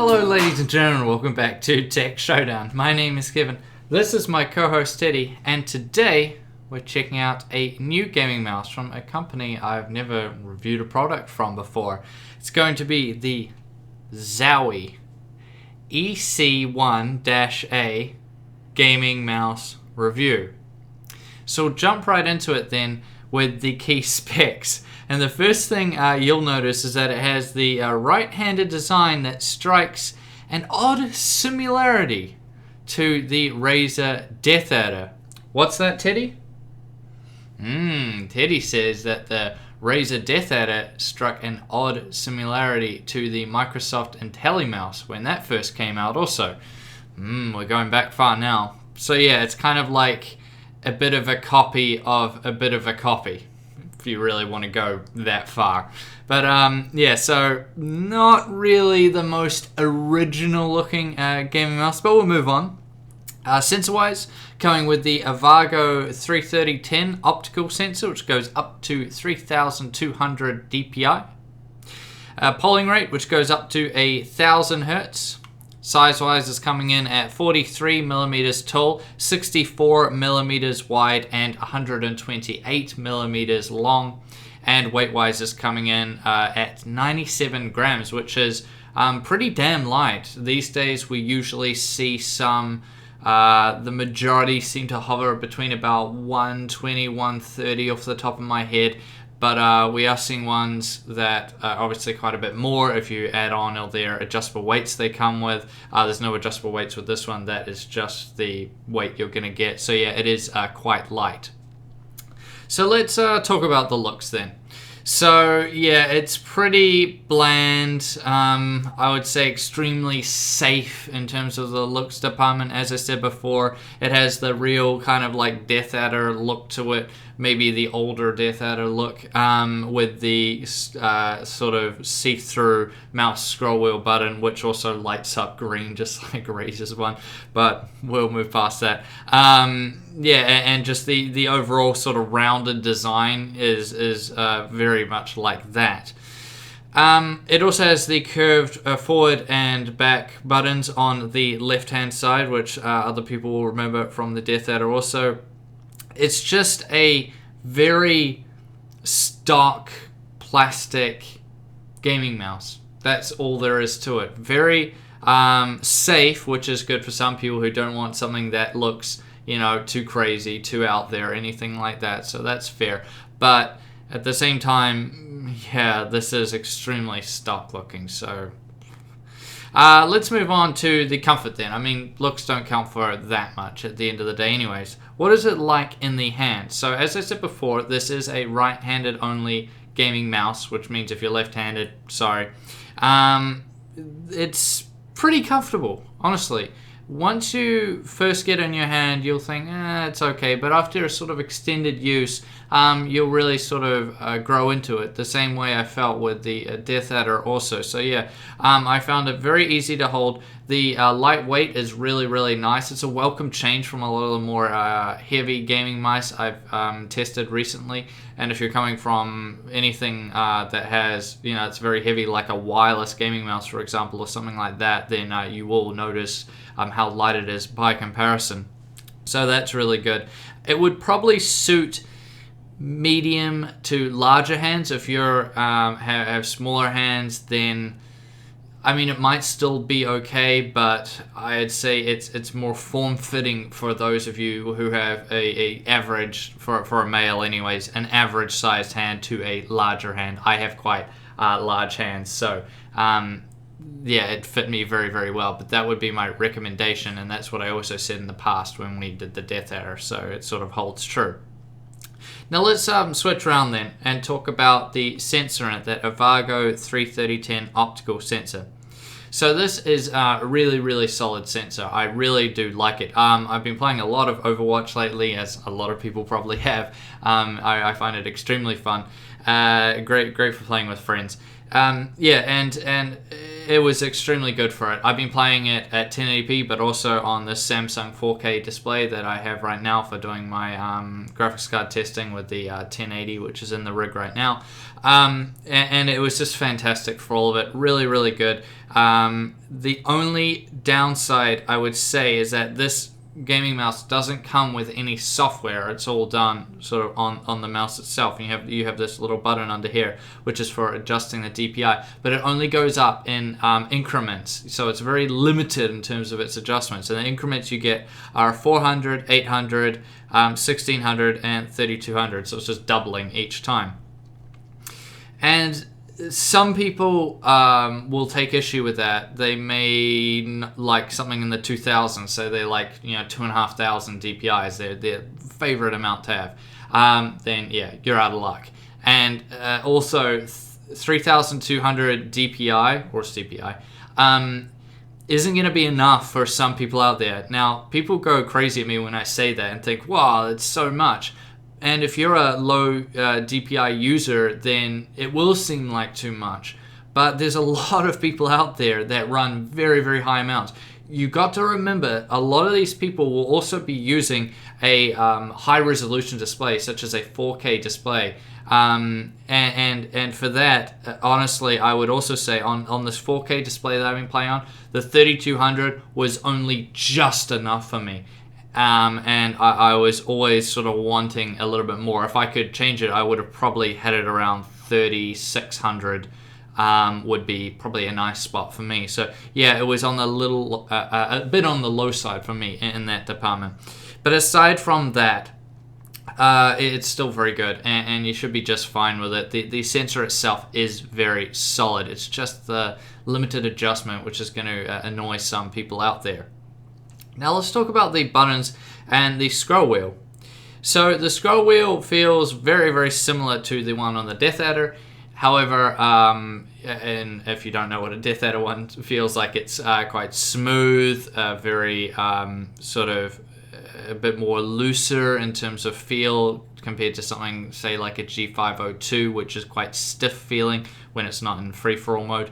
Hello ladies and gentlemen, welcome back to Tech Showdown. My name is Kevin, this is my co-host Teddy, and today we're checking out a new gaming mouse from a company I've never reviewed a product from before. It's going to be the Zowie EC1-A gaming mouse review. So we'll jump right into it then with the key specs. And the first thing you'll notice is that it has the right-handed design that strikes an odd similarity to the Razer Death Adder. What's that, Teddy? Teddy says that the Razer Death Adder struck an odd similarity to the Microsoft IntelliMouse when that first came out also. We're going back far now. So yeah, it's kind of like a bit of a copy of a bit of a copy, if you really want to go that far. But yeah, so not really the most original looking gaming mouse, but we'll move on. Sensor wise, coming with the Avago 33010 optical sensor, which goes up to 3200 dpi. Polling rate, which goes up to 1000 Hz. Size wise is coming in at 43 millimeters tall, 64 millimeters wide, and 128 millimeters long. And weight wise is coming in at 97 grams, which is pretty damn light. These days we usually see some, the majority seem to hover between about 120, 130 off the top of my head. But we are seeing ones that are obviously quite a bit more if you add on all their adjustable weights they come with. There's no adjustable weights with this one. That is just the weight you're going to get. So yeah, it is quite light. So let's talk about the looks then. So yeah, it's pretty bland. I would say extremely safe in terms of the looks department. As I said before, it has the real kind of like Death Adder look to it. Maybe the older Death Adder look with the sort of see-through mouse scroll wheel button, which also lights up green just like Razer's one, but we'll move past that. Yeah, and just the overall sort of rounded design is very much like that. It also has the curved forward and back buttons on the left-hand side, which other people will remember from the Death Adder also. It's just a very stock plastic gaming mouse. That's all there is to it. Very safe, which is good for some people who don't want something that looks, you know, too crazy, too out there, anything like that. So that's fair. But at the same time, yeah, this is extremely stock looking. So let's move on to the comfort then. I mean, looks don't count for that much at the end of the day anyways. What is it like in the hand? So as I said before, this is a right-handed only gaming mouse, which means if you're left-handed, sorry. It's pretty comfortable, honestly. Once you first get in your hand, you'll think, it's okay. But after a sort of extended use, you'll really sort of grow into it. The same way I felt with the Death Adder also. So yeah, I found it very easy to hold. The lightweight is really, really nice. It's a welcome change from a lot of the more heavy gaming mice I've tested recently. And if you're coming from anything that has, you know, it's very heavy, like a wireless gaming mouse, for example, or something like that, then you will notice how light it is by comparison. So that's really good. It would probably suit medium to larger hands. If you're have smaller hands, then I mean it might still be okay, but I'd say it's more form-fitting for those of you who have a average, for a male anyways, an average sized hand to a larger hand. I have quite large hands, so yeah, it fit me very, very well, but that would be my recommendation, and that's what I also said in the past when we did the Death Adder, so it sort of holds true. Now let's switch around then and talk about the sensor in it, that Avago 33010 optical sensor. So this is a really, really solid sensor. I really do like it. I've been playing a lot of Overwatch lately, as a lot of people probably have. I find it extremely fun. Great for playing with friends. Yeah, and it was extremely good for it. I've been playing it at 1080p, but also on the Samsung 4K display that I have right now for doing my graphics card testing with the 1080, which is in the rig right now. And it was just fantastic for all of it. Really, really good. The only downside I would say is that this gaming mouse doesn't come with any software. It's all done sort of on the mouse itself. And you have this little button under here, which is for adjusting the DPI, but it only goes up in increments. So it's very limited in terms of its adjustments. And the increments you get are 400, 800, 1600, and 3200. So it's just doubling each time. And some people will take issue with that. They may like something in the 2000s, so they like 2,500 DPIs, their favorite amount to have. Then yeah, you're out of luck. And also 3,200 DPI or CPI isn't going to be enough for some people out there. Now, people go crazy at me when I say that and think, wow, it's so much. And if you're a low DPI user, then it will seem like too much. But there's a lot of people out there that run very, very high amounts. You got to remember, a lot of these people will also be using a high resolution display, such as a 4K display. And for that, honestly, I would also say on this 4K display that I've been playing on, the 3200 was only just enough for me. And I was always sort of wanting a little bit more. If I could change it, I would have probably had it around 3600. Would be probably a nice spot for me. So yeah, it was on the a bit on the low side for me in that department. But aside from that, it's still very good, and you should be just fine with it. The sensor itself is very solid. It's just the limited adjustment which is going to annoy some people out there. Now let's talk about the buttons and the scroll wheel. So the scroll wheel feels very, very similar to the one on the Death Adder. However, and if you don't know what a Death Adder one feels like, it's quite smooth, very sort of a bit more looser in terms of feel compared to something, say, like a G502, which is quite stiff feeling when it's not in free-for-all mode.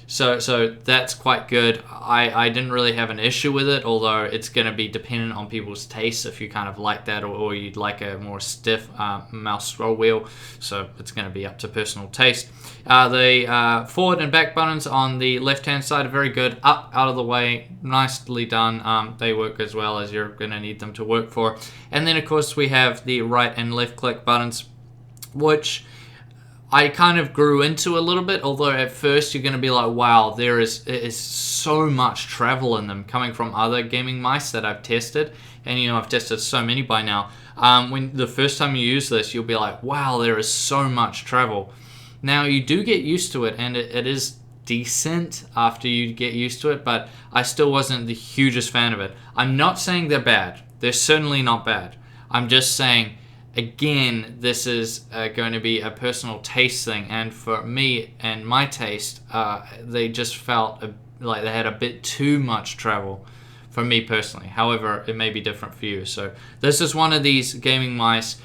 So that's quite good. I didn't really have an issue with it, although it's going to be dependent on people's tastes if you kind of like that or you'd like a more stiff mouse scroll wheel. So it's going to be up to personal taste. The forward and back buttons on the left-hand side are very good. Up, out of the way, nicely done. They work as well as you're going to need them to work for. And then, of course, we have the right and left click buttons, which I kind of grew into a little bit, although at first you're going to be like, wow, there is so much travel in them coming from other gaming mice that I've tested. And, I've tested so many by now. When the first time you use this, you'll be like, wow, there is so much travel. Now, you do get used to it, and it is decent after you get used to it, but I still wasn't the hugest fan of it. I'm not saying they're bad. They're certainly not bad. I'm just saying, again, this is going to be a personal taste thing, and for me and my taste, they just felt like they had a bit too much travel for me personally. However, it may be different for you. So this is one of these gaming mice,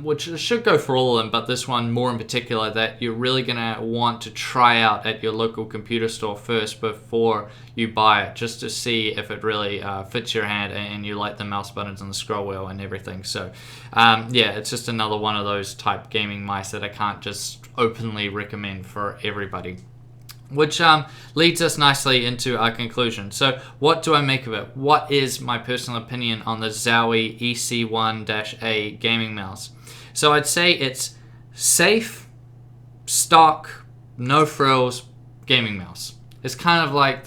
which should go for all of them, but this one more in particular that you're really going to want to try out at your local computer store first before you buy it, just to see if it really fits your hand and you like the mouse buttons and the scroll wheel and everything. So yeah, it's just another one of those type gaming mice that I can't just openly recommend for everybody. Which leads us nicely into our conclusion. So what do I make of it? What is my personal opinion on the Zowie EC1-A gaming mouse? So I'd say it's safe, stock, no frills gaming mouse. It's kind of like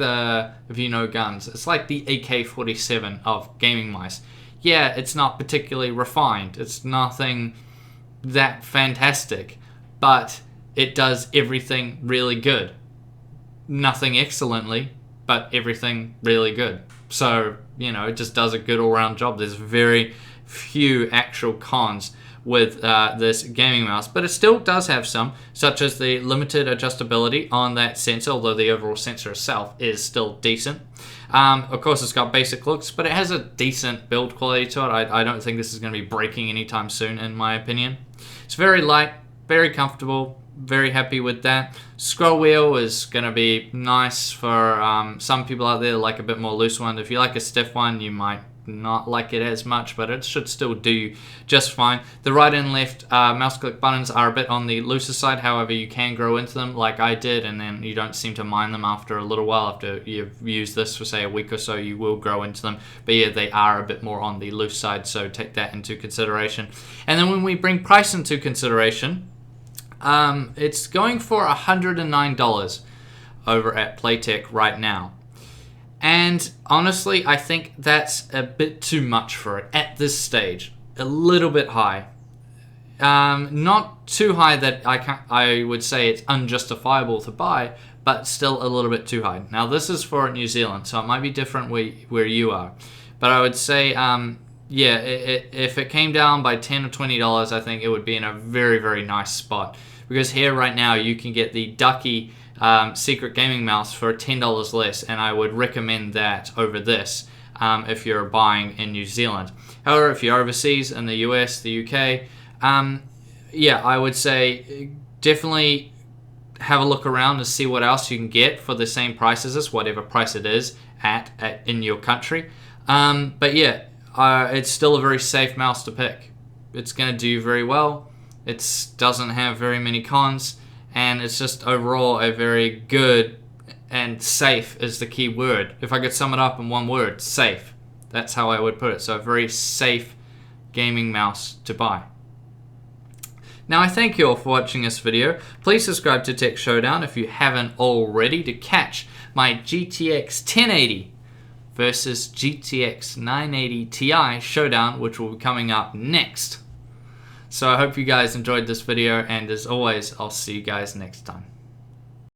if you know guns, it's like the AK-47 of gaming mice. Yeah, it's not particularly refined. It's nothing that fantastic, but it does everything really good. Nothing excellently, but everything really good. So, it just does a good all-round job. There's very few actual cons with this gaming mouse, but it still does have some, such as the limited adjustability on that sensor, although the overall sensor itself is still decent. Of course, it's got basic looks, but it has a decent build quality to it. I don't think this is going to be breaking anytime soon, in my opinion. It's very light, very comfortable, very happy with that. Scroll wheel is going to be nice for some people out there that like a bit more loose one. If you like a stiff one, you might not like it as much, but it should still do just fine. The right and left mouse click buttons are a bit on the looser side, however you can grow into them like I did, and then you don't seem to mind them after a little while. After you've used this for say a week or so, you will grow into them, but yeah, they are a bit more on the loose side, so take that into consideration. And then when we bring price into consideration, it's going for $109 over at Playtech right now. And honestly, I think that's a bit too much for it at this stage. A little bit high. Not too high that I would say it's unjustifiable to buy, but still a little bit too high. Now this is for New Zealand, so it might be different where you are. But I would say, yeah, if it came down by $10 or $20, I think it would be in a very, very nice spot. Because here right now you can get the Ducky secret gaming mouse for $10 less, and I would recommend that over this if you're buying in New Zealand. However, if you're overseas in the US, the UK, yeah, I would say definitely have a look around and see what else you can get for the same price as this, whatever price it is in your country. But yeah, it's still a very safe mouse to pick. It's going to do very well. It doesn't have very many cons, and it's just overall a very good, and safe is the key word. If I could sum it up in one word, safe. That's how I would put it. So a very safe gaming mouse to buy. Now I thank you all for watching this video. Please subscribe to Tech Showdown if you haven't already to catch my GTX 1080 versus GTX 980 Ti showdown, which will be coming up next. So I hope you guys enjoyed this video, and as always, I'll see you guys next time.